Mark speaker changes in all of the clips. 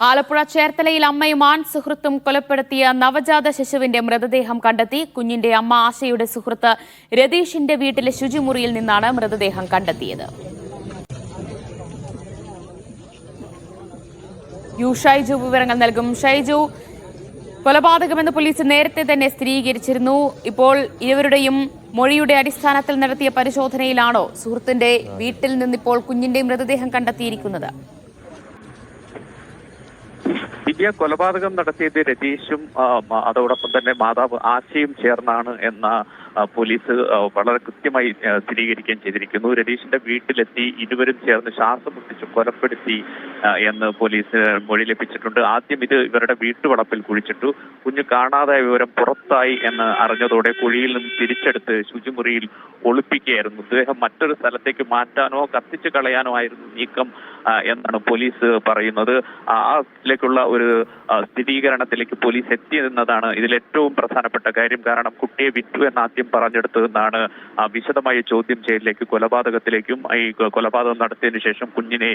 Speaker 1: ആലപ്പുഴ ചേർത്തലയിൽ അമ്മയും ആൺ സുഹൃത്തും കൊലപ്പെടുത്തിയ നവജാത ശിശുവിന്റെ മൃതദേഹം കണ്ടെത്തി. കുഞ്ഞിന്റെ അമ്മ ആശയുടെ സുഹൃത്ത് രതീഷിന്റെ വീട്ടിലെ ശുചിമുറിയിൽ നിന്നാണ് മൃതദേഹം കണ്ടെത്തിയത്. ഷൈജു വിവരങ്ങൾ നൽകും. ഷൈജു, കൊലപാതകമെന്ന് പോലീസ് നേരത്തെ തന്നെ സ്ഥിരീകരിച്ചിരുന്നു. ഇപ്പോൾ ഇരുവരുടെയും മൊഴിയുടെ അടിസ്ഥാനത്തിൽ നടത്തിയ പരിശോധനയിലാണോ സുഹൃത്തിന്റെ വീട്ടിൽ നിന്നിപ്പോൾ കുഞ്ഞിന്റെ മൃതദേഹം കണ്ടെത്തിയിരിക്കുന്നത്?
Speaker 2: കൊലപാതകം നടത്തിയത് രതീഷും അതോടൊപ്പം തന്നെ മാതാവ് ആശയും ചേർന്നാണ് എന്ന പോലീസ് വളരെ കൃത്യമായി സ്ഥിരീകരിക്കുകയും ചെയ്തിരിക്കുന്നു. രതീഷിന്റെ വീട്ടിലെത്തി ഇരുവരും ചേർന്ന് ശ്വാസം മുട്ടിച്ച് കൊലപ്പെടുത്തി എന്ന് പോലീസ് മൊഴി ലഭിച്ചിട്ടുണ്ട്. ആദ്യം ഇത് ഇവരുടെ വീട്ടുവളപ്പിൽ കുഴിച്ചിട്ടു. കുഞ്ഞ് കാണാതായ വിവരം പുറത്തായി എന്ന് അറിഞ്ഞതോടെ കുഴിയിൽ നിന്ന് തിരിച്ചെടുത്ത് ശുചിമുറിയിൽ ഒളിപ്പിക്കുകയായിരുന്നു. അദ്ദേഹം മറ്റൊരു സ്ഥലത്തേക്ക് മാറ്റാനോ കത്തിച്ചു കളയാനോ ആയിരുന്നു നീക്കം എന്നാണ് പോലീസ് പറയുന്നത്. അതിലേക്കുള്ള ഒരു സ്ഥിരീകരണത്തിലേക്ക് പോലീസ് എത്തിയെന്നതാണ് ഇതിൽ ഏറ്റവും പ്രധാനപ്പെട്ട കാര്യം. കാരണം കുട്ടിയെ വിറ്റു എന്ന് ആദ്യം പറഞ്ഞെടുത്തതെന്നാണ് വിശദമായ ചോദ്യം ചെയ്യലിലേക്ക് കൊലപാതകത്തിലേക്കും ഈ കൊലപാതകം നടത്തിയതിനു ശേഷം കുഞ്ഞിനെ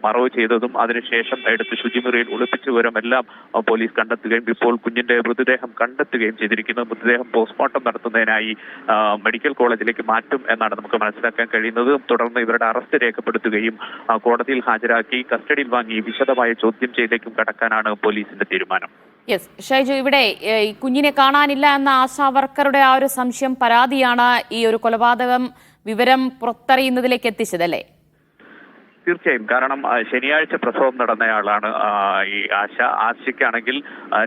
Speaker 2: മറവ് ചെയ്തതും അതിനുശേഷം എടുത്ത് ശുചിമുറിയിൽ ഒളിപ്പിച്ച വിവരമെല്ലാം പോലീസ് കണ്ടെത്തുകയും ഇപ്പോൾ കുഞ്ഞിന്റെ മൃതദേഹം കണ്ടെത്തുകയും ചെയ്തിരിക്കുന്നു. മൃതദേഹം പോസ്റ്റ്മോർട്ടം നടത്തുന്നതിനായി മെഡിക്കൽ കോളേജിലേക്ക് മാറ്റും എന്നാണ് നമുക്ക് മനസ്സിലാക്കാൻ കഴിയുന്നത്. തുടർന്ന് ഇവരുടെ അറസ്റ്റ് രേഖപ്പെടുത്തുകയും കോടതിയിൽ ഹാജരാക്കി കസ്റ്റഡിയിൽ വാങ്ങി വിശദമായ ചോദ്യം ചെയ്യലിലേക്കും കടക്കാനാണ് പോലീസിന്റെ തീരുമാനം.
Speaker 1: യെസ് ഷൈജു, ഇവിടെ കുഞ്ഞിനെ കാണാനില്ല എന്ന ആശാ വർക്കറുടെ ആ ഒരു സംശയം, പരാതിയാണ് ഈ ഒരു കൊലപാതകം വിവരം പുറത്തറിയുന്നതിലേക്ക് എത്തിച്ചതല്ലേ?
Speaker 2: തീർച്ചയായും. കാരണം ശനിയാഴ്ച പ്രസവം നടന്നയാളാണ് ഈ ആശയ്ക്കാണെങ്കിൽ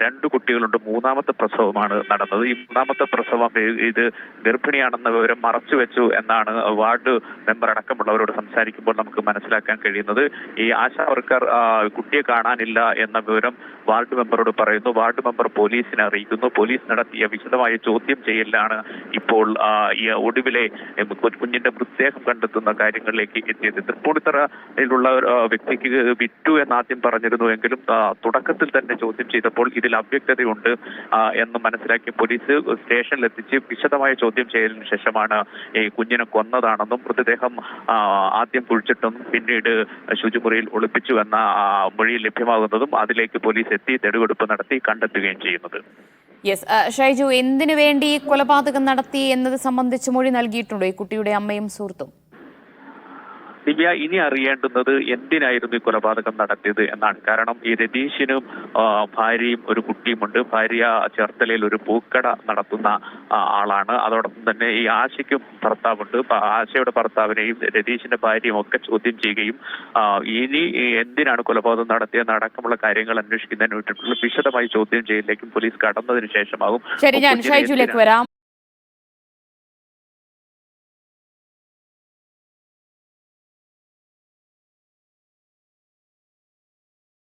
Speaker 2: 2 കുട്ടികളുണ്ട്. 3ാമത്തെ പ്രസവമാണ് നടന്നത്. ഈ 3ാമത്തെ പ്രസവം ഇത് ഗർഭിണിയാണെന്ന വിവരം മറച്ചുവെച്ചു എന്നാണ് വാർഡ് മെമ്പർ അടക്കമുള്ളവരോട് സംസാരിക്കുമ്പോൾ നമുക്ക് മനസ്സിലാക്കാൻ കഴിയുന്നത്. ഈ ആശാ വർക്കർ കുട്ടിയെ കാണാനില്ല എന്ന വിവരം വാർഡ് മെമ്പറോട് പറയുന്നു. വാർഡ് മെമ്പർ പോലീസിനെ അറിയിക്കുന്നു. പോലീസ് നടത്തിയ വിശദമായ ചോദ്യം ചെയ്യലാണ് ഇപ്പോൾ ഈ ഒടുവിലെ കുഞ്ഞിന്റെ മൃതദേഹം കണ്ടെത്തുന്ന കാര്യങ്ങളിലേക്ക് എത്തിയത്. തൃപ്പൂണിത്തറ ുള്ള വ്യക്തിക്ക് വിറ്റു എന്നാദ്യം പറഞ്ഞിരുന്നുവെങ്കിലും തുടക്കത്തിൽ തന്നെ ചോദ്യം ചെയ്തപ്പോൾ ഇതിൽ അവ്യക്തതയുണ്ട് എന്ന് മനസ്സിലാക്കി പോലീസ് സ്റ്റേഷനിലെത്തിച്ച് വിശദമായ ചോദ്യം ചെയ്തതിനു ശേഷമാണ് ഈ കുഞ്ഞിനെ കൊന്നതാണെന്നും മൃതദേഹം ആദ്യം കുഴിച്ചിട്ടെന്നും പിന്നീട് ശുചിമുറിയിൽ ഒളിപ്പിച്ചു എന്ന മൊഴി ലഭ്യമാകുന്നതും അതിലേക്ക് പോലീസ് എത്തി തെളിവെടുപ്പ് നടത്തി കണ്ടെത്തുകയും ചെയ്യുന്നത്.
Speaker 1: യെസ് ഷൈജു, എന്തിനു വേണ്ടി കൊലപാതകം നടത്തി എന്നത് സംബന്ധിച്ച് മൊഴി നൽകിയിട്ടുണ്ടോ ഈ കുട്ടിയുടെ അമ്മയും സുഹൃത്തും?
Speaker 2: ദിവ്യ, ഇനി അറിയേണ്ടുന്നത് എന്തിനായിരുന്നു ഈ കൊലപാതകം നടത്തിയത് എന്നാണ്. കാരണം ഈ രതീഷിനും ഭാര്യയും ഒരു കുട്ടിയുമുണ്ട്. ഭാര്യ ചേർത്തലയിൽ ഒരു പൂക്കട നടത്തുന്ന ആളാണ്. അതോടൊപ്പം തന്നെ ഈ ആശയ്ക്കും ഭർത്താവുണ്ട്. ആശയുടെ ഭർത്താവിനെയും രതീഷിന്റെ ഭാര്യയും ഒക്കെ ചോദ്യം ചെയ്യുകയും ഇനി എന്തിനാണ് കൊലപാതകം നടത്തിയെന്ന് അടക്കമുള്ള കാര്യങ്ങൾ അന്വേഷിക്കുന്നതിന് വേണ്ടിയിട്ടുള്ള വിശദമായി ചോദ്യം ചെയ്യലിലേക്കും പോലീസ് കടന്നതിന് ശേഷമാകും.
Speaker 1: ശരി, ഞാൻ ഷൈജുലേക്ക് വരാം.